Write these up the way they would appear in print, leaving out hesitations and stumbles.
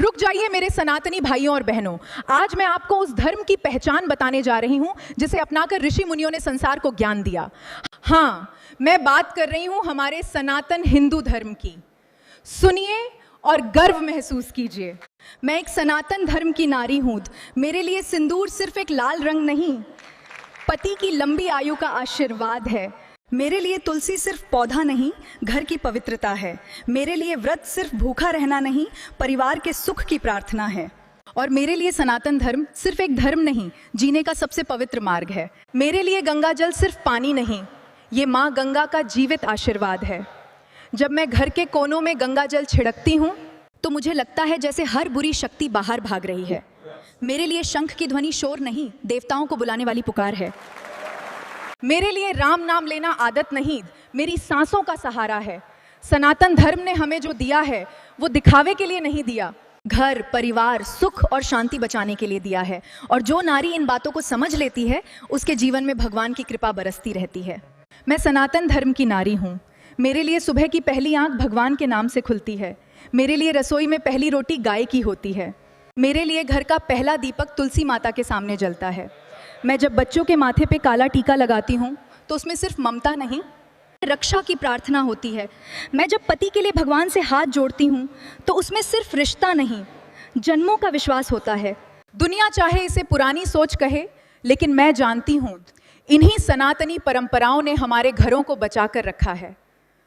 रुक जाइए मेरे सनातनी भाइयों और बहनों, आज मैं आपको उस धर्म की पहचान बताने जा रही हूं जिसे अपनाकर ऋषि मुनियों ने संसार को ज्ञान दिया। हाँ, मैं बात कर रही हूं हमारे सनातन हिंदू धर्म की। सुनिए और गर्व महसूस कीजिए। मैं एक सनातन धर्म की नारी हूं। मेरे लिए सिंदूर सिर्फ एक लाल रंग नहीं, पति की लंबी आयु का आशीर्वाद है। मेरे लिए तुलसी सिर्फ पौधा नहीं, घर की पवित्रता है। मेरे लिए व्रत सिर्फ भूखा रहना नहीं, परिवार के सुख की प्रार्थना है। और मेरे लिए सनातन धर्म सिर्फ एक धर्म नहीं, जीने का सबसे पवित्र मार्ग है। मेरे लिए गंगा जल सिर्फ पानी नहीं, ये माँ गंगा का जीवित आशीर्वाद है। जब मैं घर के कोनों में गंगा जल छिड़कती हूँ तो मुझे लगता है जैसे हर बुरी शक्ति बाहर भाग रही है। मेरे लिए शंख की ध्वनि शोर नहीं, देवताओं को बुलाने वाली पुकार है। मेरे लिए राम नाम लेना आदत नहीं, मेरी सांसों का सहारा है। सनातन धर्म ने हमें जो दिया है वो दिखावे के लिए नहीं दिया, घर, परिवार, सुख और शांति बचाने के लिए दिया है। और जो नारी इन बातों को समझ लेती है उसके जीवन में भगवान की कृपा बरसती रहती है। मैं सनातन धर्म की नारी हूँ। मेरे लिए सुबह की पहली आंख भगवान के नाम से खुलती है। मेरे लिए रसोई में पहली रोटी गाय की होती है। मेरे लिए घर का पहला दीपक तुलसी माता के सामने जलता है। मैं जब बच्चों के माथे पे काला टीका लगाती हूँ तो उसमें सिर्फ ममता नहीं, रक्षा की प्रार्थना होती है। मैं जब पति के लिए भगवान से हाथ जोड़ती हूँ तो उसमें सिर्फ रिश्ता नहीं, जन्मों का विश्वास होता है। दुनिया चाहे इसे पुरानी सोच कहे, लेकिन मैं जानती हूँ इन्हीं सनातनी परंपराओं ने हमारे घरों को बचा कर रखा है।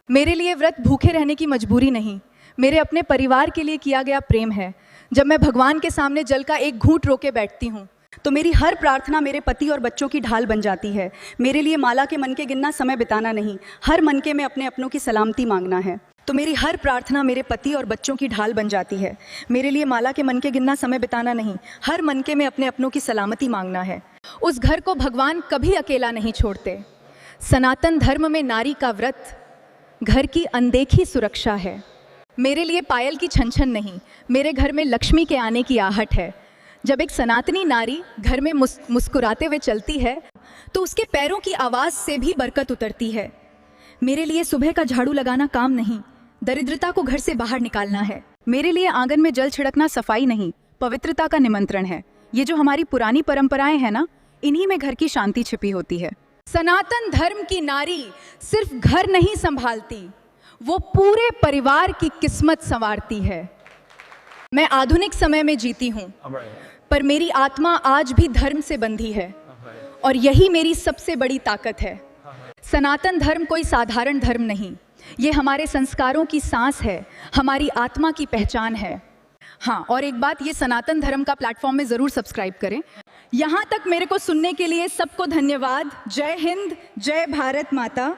मेरे लिए व्रत भूखे रहने की मजबूरी नहीं, मेरे अपने परिवार के लिए किया गया प्रेम है। जब मैं भगवान के सामने जल का एक घूंट रोके बैठती हूँ तो मेरी हर प्रार्थना मेरे पति और बच्चों की ढाल बन जाती है। मेरे लिए माला के मन के गिनना समय बिताना नहीं, हर मन के में अपने अपनों की सलामती मांगना है। तो मेरी हर प्रार्थना मेरे पति और बच्चों की ढाल बन जाती है। मेरे लिए माला के मन के गिनना समय बिताना नहीं, हर मन के में अपने अपनों की सलामती मांगना है। उस घर को भगवान कभी अकेला नहीं छोड़ते। सनातन धर्म में नारी का व्रत घर की अनदेखी सुरक्षा है। मेरे लिए पायल की छन-छन नहीं, मेरे घर में लक्ष्मी के आने की आहट है। जब एक सनातनी नारी घर में मुस्कुराते हुए चलती है तो उसके पैरों की आवाज़ से भी बरकत उतरती है। मेरे लिए सुबह का झाड़ू लगाना काम नहीं, दरिद्रता को घर से बाहर निकालना है। मेरे लिए आंगन में जल छिड़कना सफाई नहीं, पवित्रता का निमंत्रण है। ये जो हमारी पुरानी परंपराएं हैं ना, इन्हीं में घर की शांति छिपी होती है। सनातन धर्म की नारी सिर्फ घर नहीं संभालती, वो पूरे परिवार की किस्मत संवारती है। मैं आधुनिक समय में जीती हूँ, पर मेरी आत्मा आज भी धर्म से बंधी है और यही मेरी सबसे बड़ी ताकत है। सनातन धर्म कोई साधारण धर्म नहीं, ये हमारे संस्कारों की सांस है, हमारी आत्मा की पहचान है। हाँ, और एक बात, ये सनातन धर्म का प्लेटफॉर्म में ज़रूर सब्सक्राइब करें। यहाँ तक मेरे को सुनने के लिए सबको धन्यवाद। जय हिंद, जय भारत माता।